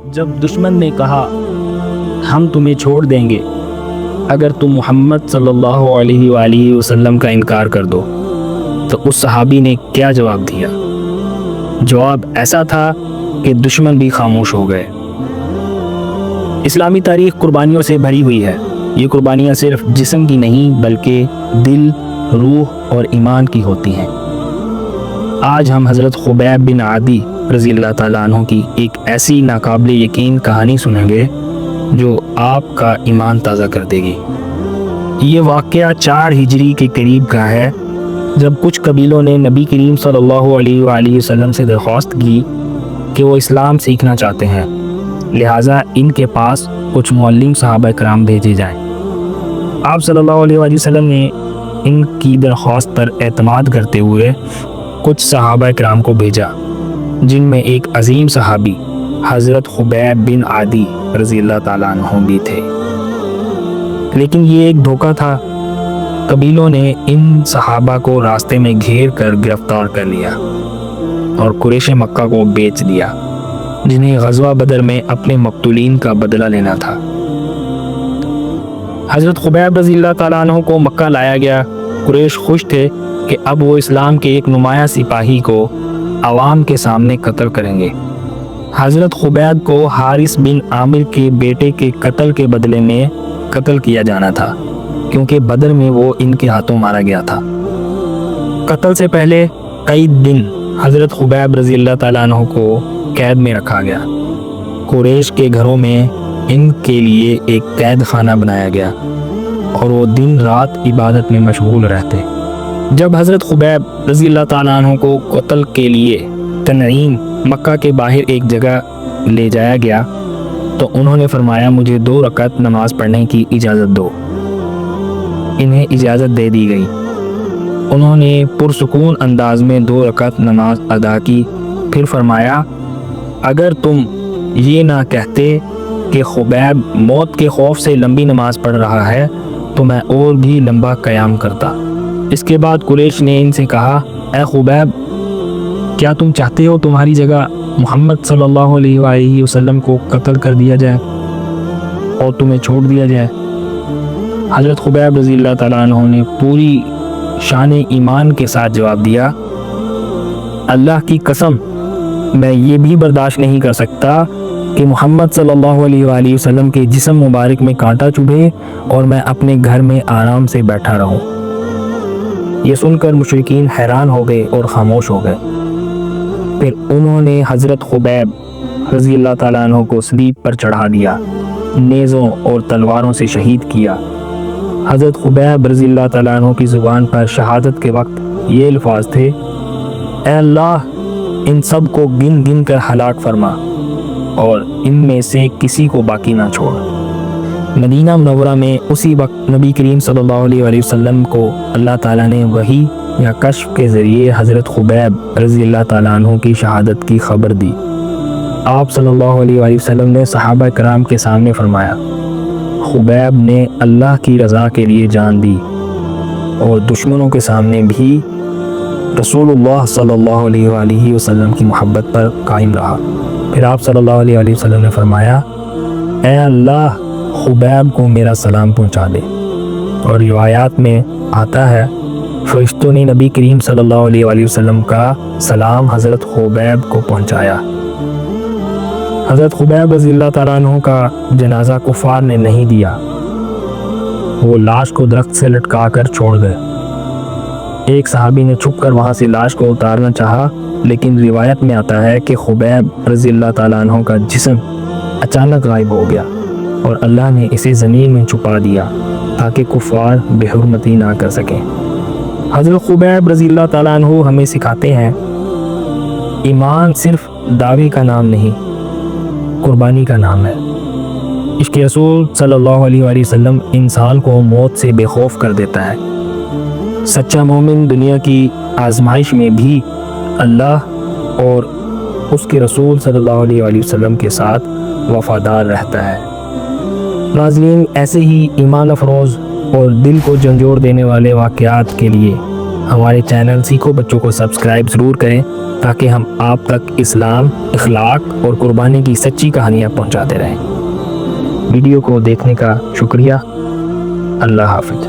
جب دشمن نے کہا ہم تمہیں چھوڑ دیں گے اگر تم محمد صلی اللہ علیہ وآلہ وسلم کا انکار کر دو، تو اس صحابی نے کیا جواب دیا؟ جواب ایسا تھا کہ دشمن بھی خاموش ہو گئے۔ اسلامی تاریخ قربانیوں سے بھری ہوئی ہے۔ یہ قربانیاں صرف جسم کی نہیں بلکہ دل، روح اور ایمان کی ہوتی ہیں۔ آج ہم حضرت خبیب بن عادی رضی اللہ تعالیٰ عنہ کی ایک ایسی ناقابل یقین کہانی سنیں گے جو آپ کا ایمان تازہ کر دے گی۔ یہ واقعہ 4 ہجری کے قریب کا ہے، جب کچھ قبیلوں نے نبی کریم صلی اللہ علیہ وآلہ وسلم سے درخواست کی کہ وہ اسلام سیکھنا چاہتے ہیں، لہٰذا ان کے پاس کچھ معلم صحابہ کرام بھیجے جائیں۔ آپ صلی اللہ علیہ وآلہ وسلم نے ان کی درخواست پر اعتماد کرتے ہوئے کچھ صحابہ کرام کو بھیجا، جن میں ایک عظیم صحابی حضرت خبیب بن عادی رضی اللہ تعالیٰ عنہ بھی تھے۔ لیکن یہ ایک دھوکہ تھا۔ قبیلوں نے ان صحابہ کو راستے میں گھیر کر گرفتار کر لیا اور قریش مکہ کو بیچ دیا، جنہیں غزوہ بدر میں اپنے مقتولین کا بدلہ لینا تھا۔ حضرت خبیب رضی اللہ تعالیٰ عنہ کو مکہ لایا گیا۔ قریش خوش تھے کہ اب وہ اسلام کے ایک نمایاں سپاہی کو عوام کے سامنے قتل کریں گے۔ حضرت خبیب کو حارث بن عامر کے بیٹے کے قتل کے بدلے میں قتل کیا جانا تھا، کیونکہ بدر میں وہ ان کے ہاتھوں مارا گیا تھا۔ قتل سے پہلے کئی دن حضرت خبیب رضی اللہ تعالیٰ عنہ کو قید میں رکھا گیا۔ قریش کے گھروں میں ان کے لیے ایک قید خانہ بنایا گیا اور وہ دن رات عبادت میں مشغول رہتے۔ جب حضرت خبیب رضی اللہ تعالیٰ عنہ کو قتل کے لیے تنعیم مکہ کے باہر ایک جگہ لے جایا گیا تو انہوں نے فرمایا مجھے 2 رکعت نماز پڑھنے کی اجازت دو۔ انہیں اجازت دے دی گئی۔ انہوں نے پرسکون انداز میں 2 رکعت نماز ادا کی، پھر فرمایا اگر تم یہ نہ کہتے کہ خبیب موت کے خوف سے لمبی نماز پڑھ رہا ہے تو میں اور بھی لمبا قیام کرتا۔ اس کے بعد قریش نے ان سے کہا اے خبیب، کیا تم چاہتے ہو تمہاری جگہ محمد صلی اللہ علیہ وآلہ وسلم کو قتل کر دیا جائے اور تمہیں چھوڑ دیا جائے؟ حضرت خبیب رضی اللہ تعالیٰ عنہ نے پوری شان ایمان کے ساتھ جواب دیا اللہ کی قسم، میں یہ بھی برداشت نہیں کر سکتا کہ محمد صلی اللہ علیہ وآلہ وسلم کے جسم مبارک میں کانٹا چبھے اور میں اپنے گھر میں آرام سے بیٹھا رہوں۔ یہ سن کر مشرکین حیران ہو گئے اور خاموش ہو گئے۔ پھر انہوں نے حضرت خبیب رضی اللہ تعالیٰ عنہ کو صلیب پر چڑھا دیا، نیزوں اور تلواروں سے شہید کیا۔ حضرت خبیب رضی اللہ تعالیٰ عنہ کی زبان پر شہادت کے وقت یہ الفاظ تھے اے اللہ، ان سب کو گن گن کر ہلاک فرما اور ان میں سے کسی کو باقی نہ چھوڑ۔ مدینہ منورہ میں اسی وقت نبی کریم صلی اللہ علیہ وآلہ وسلم کو اللہ تعالیٰ نے وحی یا کشف کے ذریعے حضرت خبیب رضی اللہ تعالیٰ عنہ کی شہادت کی خبر دی۔ آپ صلی اللہ علیہ وآلہ وسلم نے صحابہ کرام کے سامنے فرمایا خبیب نے اللہ کی رضا کے لیے جان دی اور دشمنوں کے سامنے بھی رسول اللہ صلی اللہ علیہ وآلہ وسلم کی محبت پر قائم رہا۔ پھر آپ صلی اللہ علیہ وآلہ وسلم نے فرمایا اے اللہ، خبیب کو میرا سلام پہنچا دے۔ اور روایات میں آتا ہے فرشتوں نے نبی کریم صلی اللہ علیہ وآلہ وسلم کا سلام حضرت خبیب کو پہنچایا۔ حضرت خبیب رضی اللہ تعالیٰ عنہ کا جنازہ کفار نے نہیں دیا، وہ لاش کو درخت سے لٹکا کر چھوڑ گئے۔ ایک صحابی نے چھپ کر وہاں سے لاش کو اتارنا چاہا، لیکن روایت میں آتا ہے کہ خبیب رضی اللہ تعالیٰ عنہ کا جسم اچانک غائب ہو گیا اور اللہ نے اسے زمین میں چھپا دیا تاکہ کفار بے حرمتی نہ کر سکیں۔ حضرت خبیب رضی اللہ تعالیٰ عنہ ہمیں سکھاتے ہیں ایمان صرف دعوے کا نام نہیں، قربانی کا نام ہے۔ عشق رسول صلی اللہ علیہ وآلہ وسلم انسان کو موت سے بے خوف کر دیتا ہے۔ سچا مومن دنیا کی آزمائش میں بھی اللہ اور اس کے رسول صلی اللہ علیہ وآلہ وسلم کے ساتھ وفادار رہتا ہے۔ ناظرین، ایسے ہی ایمان افروز اور دل کو جھنجھوڑ دینے والے واقعات کے لیے ہمارے چینل سیکھو بچوں کو سبسکرائب ضرور کریں تاکہ ہم آپ تک اسلام، اخلاق اور قربانی کی سچی کہانیاں پہنچاتے رہیں۔ ویڈیو کو دیکھنے کا شکریہ۔ اللہ حافظ۔